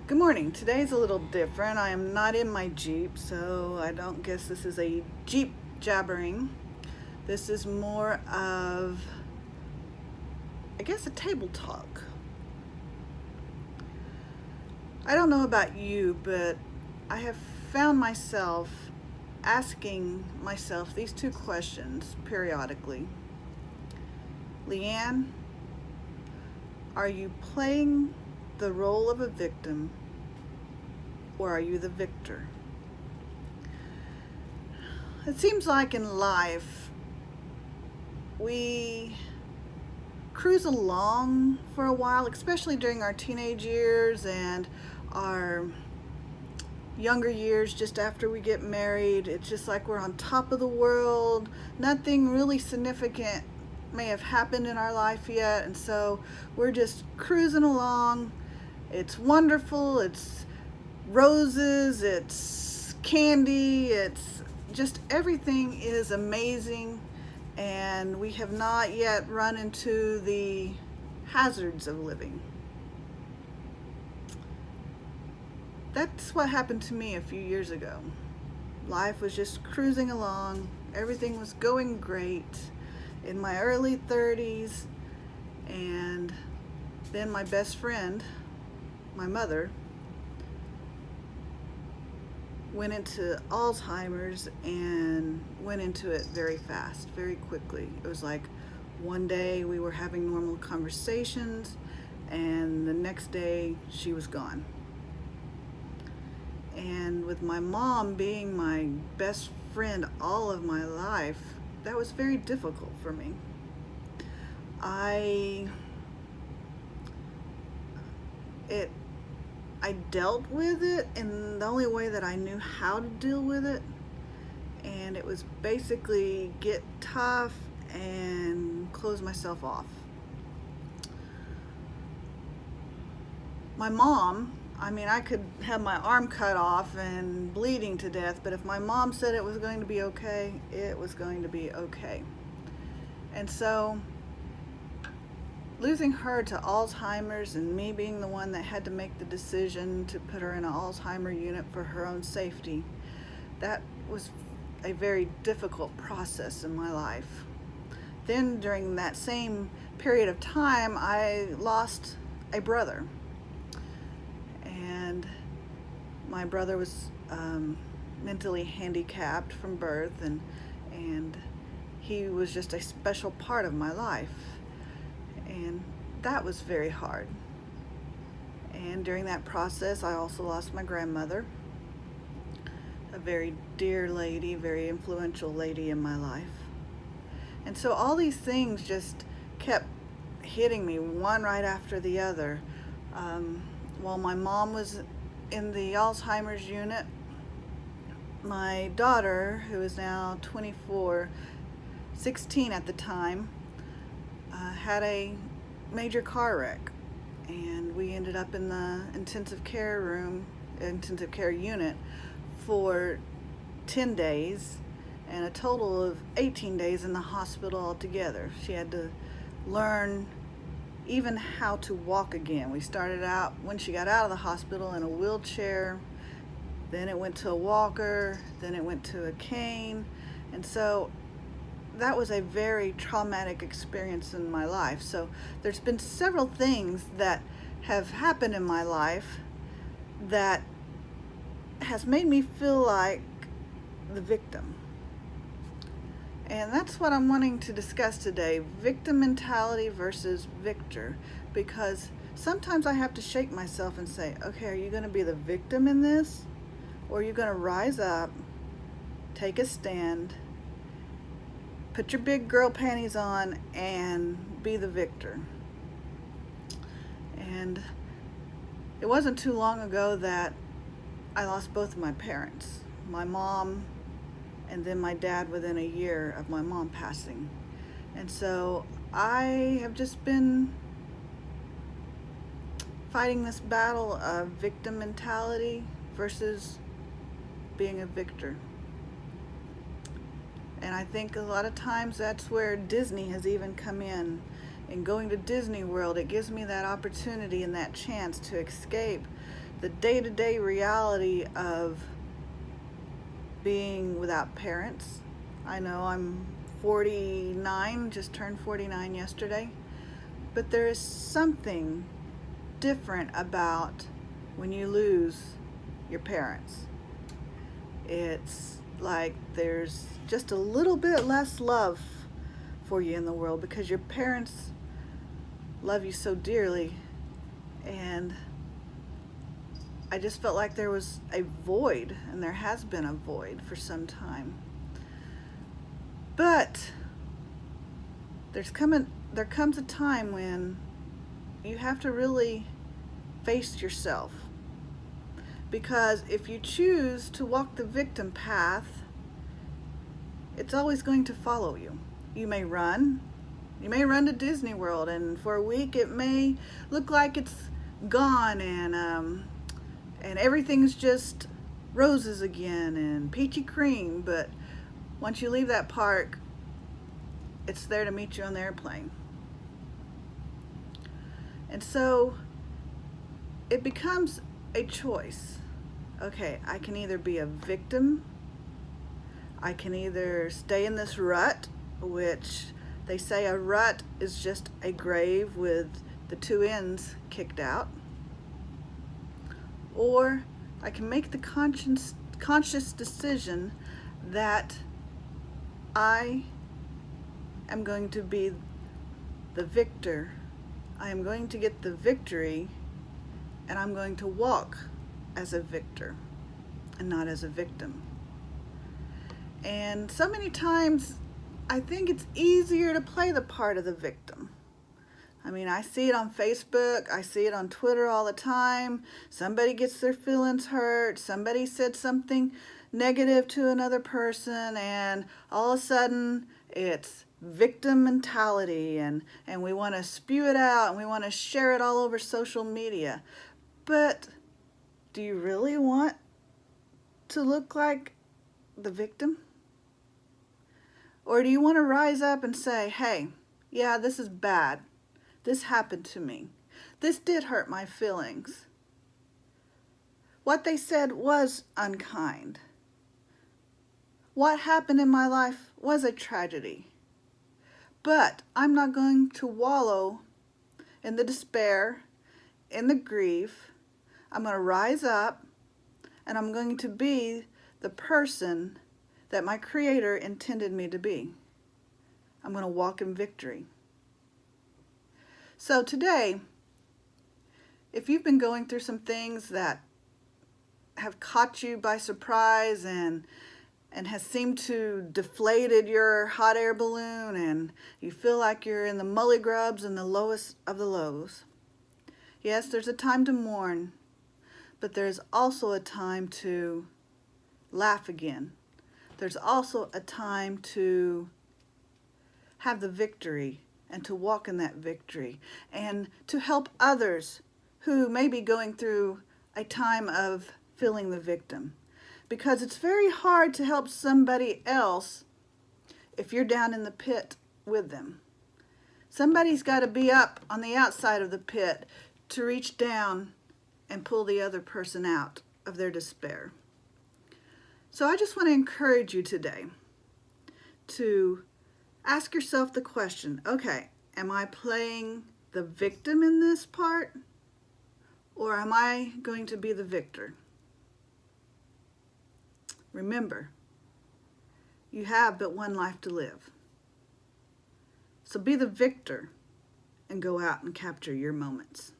Good morning. Today's a little different. I am not in my Jeep, so I don't guess this is a Jeep jabbering. This is more of, I guess, a table talk. I don't know about you, but I have found myself asking myself these two questions periodically. Leanne, are you playing the role of a victim, or are you the victor? It seems like in life we cruise along for a while, especially during our teenage years and our younger years just after we get married. It's just like we're on top of the world. Nothing really significant may have happened in our life yet, and so we're just cruising along. It's wonderful, it's roses, it's candy, it's just everything is amazing, and we have not yet run into the hazards of living. That's what happened to me a few years ago. Life was just cruising along, everything was going great in my early 30s, and then my best friend, my mother, went into Alzheimer's and went into it very fast, very quickly. It was like one day we were having normal conversations, and the next day she was gone. And with my mom being my best friend all of my life, that was very difficult for me. I dealt with it in the only way that I knew how to deal with it, and it was basically get tough and close myself off. My mom, I could have my arm cut off and bleeding to death, but if my mom said it was going to be okay, it was going to be okay. And so losing her to Alzheimer's and me being the one that had to make the decision to put her in an Alzheimer unit for her own safety, that was a very difficult process in my life. Then during that same period of time, I lost a brother. And my brother was mentally handicapped from birth, and he was just a special part of my life. And that was very hard. And during that process, I also lost my grandmother, a very dear lady, very influential lady in my life. And so all these things just kept hitting me one right after the other. While my mom was in the Alzheimer's unit, my daughter, who is now 24, 16 at the time, had a major car wreck, and we ended up in the intensive care unit for 10 days and a total of 18 days in the hospital altogether. She had to learn even how to walk again. We started out, when she got out of the hospital, in a wheelchair, then it went to a walker, then it went to a cane, and so that was a very traumatic experience in my life. So there's been several things that have happened in my life that has made me feel like the victim. And that's what I'm wanting to discuss today, victim mentality versus victor, because sometimes I have to shake myself and say, okay, are you going to be the victim in this, or are you going to rise up, take a stand, put your big girl panties on, and be the victor? And it wasn't too long ago that I lost both of my parents, my mom and then my dad, within a year of my mom passing. And so I have just been fighting this battle of victim mentality versus being a victor. And I think a lot of times that's where Disney has even come in. In going to Disney World, it gives me that opportunity and that chance to escape the day-to-day reality of being without parents. I know I'm 49, just turned 49 yesterday, but there is something different about when you lose your parents. It's like there's just a little bit less love for you in the world because your parents love you so dearly. And I just felt like there was a void, and there has been a void for some time. But there comes a time when you have to really face yourself. Because if you choose to walk the victim path, it's always going to follow you. You may run to Disney World, and for a week it may look like it's gone, and everything's just roses again and peachy cream, but once you leave that park, it's there to meet you on the airplane. And so it becomes a choice. Okay, I can either be a victim, I can either stay in this rut, which they say a rut is just a grave with the two ends kicked out, or I can make the conscious decision that I am going to be the victor. I am going to get the victory, and I'm going to walk as a victor and not as a victim. And so many times I think it's easier to play the part of the victim. I mean, I see it on Facebook, I see it on Twitter all the time. Somebody gets their feelings hurt, somebody said something negative to another person, and all of a sudden it's victim mentality, and we want to spew it out, and we want to share it all over social media. But do you really want to look like the victim? Or do you want to rise up and say, hey, yeah, this is bad. This happened to me. This did hurt my feelings. What they said was unkind. What happened in my life was a tragedy. But I'm not going to wallow in the despair, in the grief. I'm going to rise up, and I'm going to be the person that my Creator intended me to be. I'm going to walk in victory. So today, if you've been going through some things that have caught you by surprise and has seemed to deflated your hot air balloon, and you feel like you're in the mully grubs and the lowest of the lows, yes, there's a time to mourn, but there's also a time to laugh again. There's also a time to have the victory and to walk in that victory and to help others who may be going through a time of feeling the victim. Because it's very hard to help somebody else if you're down in the pit with them. Somebody's got to be up on the outside of the pit to reach down and pull the other person out of their despair. So I just want to encourage you today to ask yourself the question, okay, am I playing the victim in this part, or am I going to be the victor? Remember, you have but one life to live. So be the victor and go out and capture your moments.